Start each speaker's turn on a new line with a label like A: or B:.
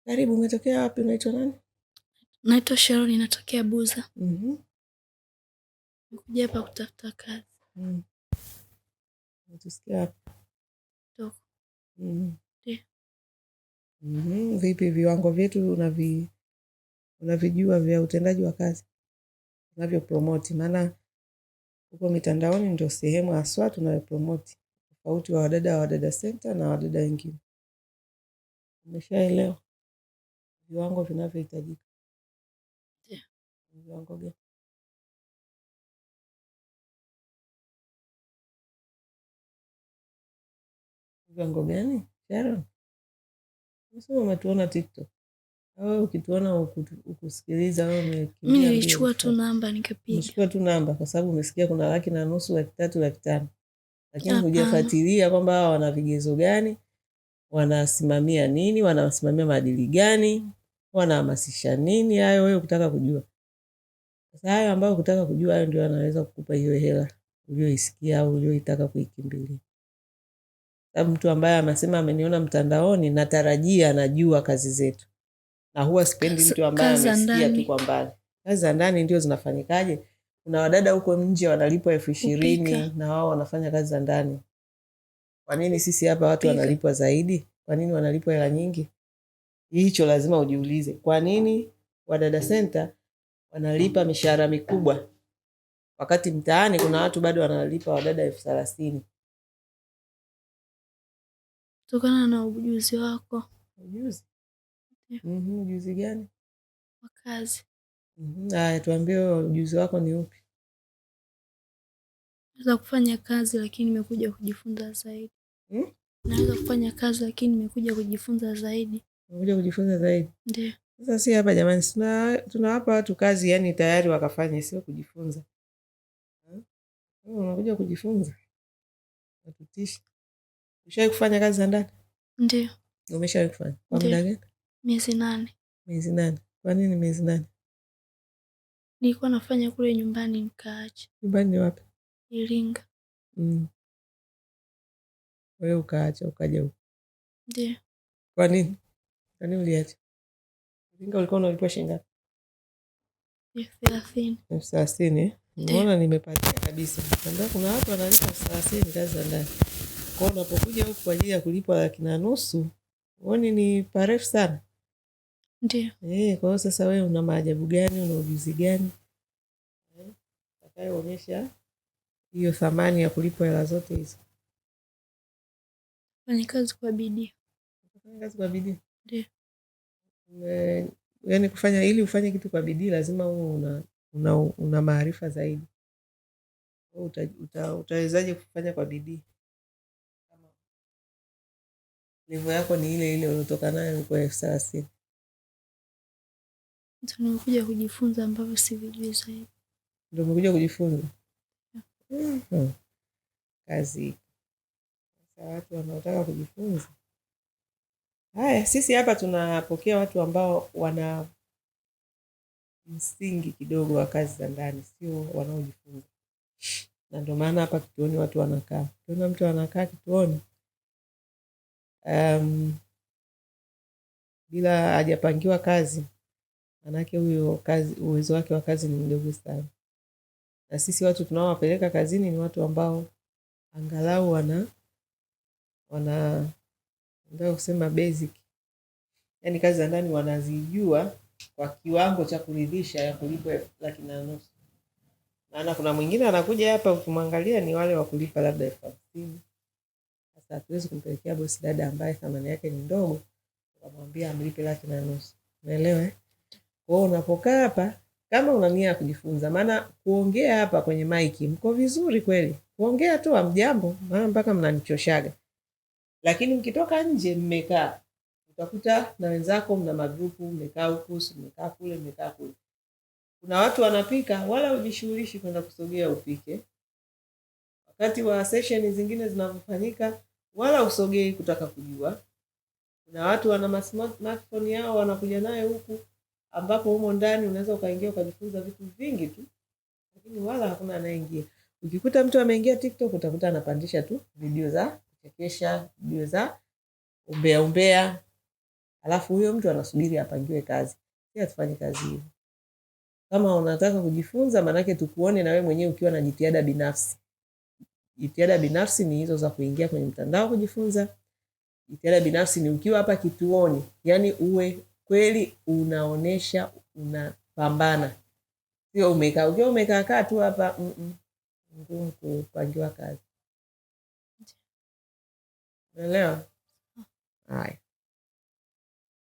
A: Karibu, umetokea wapi? Unaitwa nani?
B: Naitwa Sharon, natokea Buza. Nikuja hapa kutafuta kazi.
A: Unatusikia wapi?
B: Toko.
A: Vipi viwango vyetu unavijua vya utendaji wa kazi? Unavyo promote, maana huko mitandaoni ndio sehemu haswa tunayopromote. Tofauti wa Wadada Center na wadada wengine. Umeshaelewa viwango vinavyohitajika?
B: Ndio.
A: Viwango gani? Viwango gani? Sharon, unasema umetuona TikTok. Au ukituona ukusikiliza wewe umekimbia.
B: Mimi nilichukua tu namba nikapiga.
A: Nilichukua tu namba kwa sababu umesikia kuna 1,500,000, 300,000, 500,000. Lakini hujafuatilia kwamba hao wana vigezo gani, wanasimamia nini, wanasimamia maadili gani, wanahamasisha nini. Hayo wewe ukitaka kujua. Sasa hayo ambayo ukitaka kujua, hayo ndio anaweza kukupa hiyo hela uliyoisikia au uliyoitaka kuikimbilia. Sababu mtu ambaye amesema ameniona mtandaoni, natarajia anajua kazi zetu. Na huwa sipendi mtu ambaye amesikia tu kwa mbali. Kazi za ndani ndio zinafanyikaje? Kuna wadada huko nje wanalipwa 20,000 na wao wanafanya kazi za ndani. Kwa nini sisi hapa watu wanalipwa zaidi? Kwa nini wanalipwa hela nyingi? Hicho lazima ujiulize. Kwa nini Wadada Center wanalipa mishahara mikubwa wakati mtaani kuna watu bado wanalipa wadada 30,000?
B: Kutokana na ujuzi wako.
A: Ujuzi? Ujuzi gani?
B: Wa kazi.
A: Haya, tuambie ujuzi wako ni upi?
B: Naweza kufanya kazi lakini nimekuja kujifunza zaidi. Naweza kufanya kazi lakini nimekuja kujifunza zaidi.
A: Umekuja kujifunza zaidi?
B: Ndio.
A: Sasa si hapa jamani, tunawapa watu kazi yani tayari wakafanya, sio kujifunza. Unakuja kujifunza. Natutishi. Ushawahi kufanya kazi za ndani?
B: Ndio.
A: Umeshawahi kufanya? Kwa muda gani?
B: Miezi 8.
A: Miezi 8. Kwa nini miezi 8?
B: Nilikuwa nafanya kule nyumbani nikaacha.
A: Nyumbani ni wapi?
B: Iringa.
A: Wewe ukaacha ukaja huko?
B: Ndio.
A: Kwa nini? Kwa nini uliacha? Iringa ulikuwa unalipwa shilingi ngapi?
B: 30,000.
A: 30,000. Unaona nimepatia kabisa. Ndio kuna watu wanalipa 30,000 kazi za ndani. Kwa unapokuja huku kwa ajili ya kulipwa 1,500,000, uone ni parefu sana.
B: Ndio.
A: Kwa hiyo sasa wewe una maajabu gani, una ujuzi gani? Utakayoonyesha hiyo thamani ya kulipwa hela zote hizo.
B: Fanya kazi kwa bidii.
A: Fanya kazi kwa bidii?
B: Ndio.
A: Yaani kufanya ili ufanye kitu kwa bidii lazima uwe una maarifa zaidi. Utawezaje kufanya kwa bidii? Level yako ni ile ile uliotoka nayo kwa 30,000.
B: Nimekuja kujifunza ambavyo sivijui zaidi.
A: Ndio umekuja kujifunza? Kazi. Sasa watu wanaotaka kujifunza. Haya, sisi hapa tunapokea watu ambao wana msingi kidogo wa kazi za ndani, sio wanaojifunza. Na ndio maana hapa kituoni watu wanakaa. Ukiona mtu anakaa kituoni bila hajapangiwa kazi, manake huyo kazi, uwezo wake wa kazi ni mdogo sana. Na sisi watu tunaowapeleka kazini ni watu ambao angalau ndio kusema basic. Yaani kazi za ndani wanazijua kwa kiwango cha kuridhisha ya kulipa 1,500,000. Maana kuna mwingine anakuja hapa ukimwangalia ni wale wa kulipa labda 50,000. Sasa hatuwezi kumpelekea bosi dada ambaye thamani yake ni ndogo ukamwambia amlipe 1,500,000. Unaelewa? Kwa hiyo unapokaa hapa kama una nia ya kujifunza, maana kuongea hapa kwenye maiki mko vizuri kweli. Kuongea tu hamjambo, maana mpaka mnanichoshaga. Lakini mkitoka nje mmekaa, utakuta na wenzako mna magrupu, mmekaa huku, mmekaa kule, mmekaa kule. Kuna watu wanapika wala hujishughulishi kwenda kusogea upike. Wakati wa session zingine zinafanyika wala usogei kutaka kujua. Kuna watu wana smartphone yao wanakuja nayo huku ambapo humo ndani unaweza ukaingia ukajifunza vitu vingi tu. Lakini wala hakuna anayeingia. Ukikuta mtu ameingia TikTok utakuta anapandisha tu video za kuchekesha, video za umbea umbea, alafu huyo mtu anasubiri apangiwe kazi. Pia tufanye kazi hivyo. Kama unataka kujifunza, manake tukuone na wewe mwenyewe ukiwa na jitihada binafsi. Jitihada binafsi ni hizo za kuingia kwenye mtandao kujifunza. Jitihada binafsi ni ukiwa hapa kituoni, yani uwe kweli unaonesha unapambana. Sio umekaa, ukiwa umekaa tu hapa ngumu kupangiwa kazi. Unaelewa? Haya.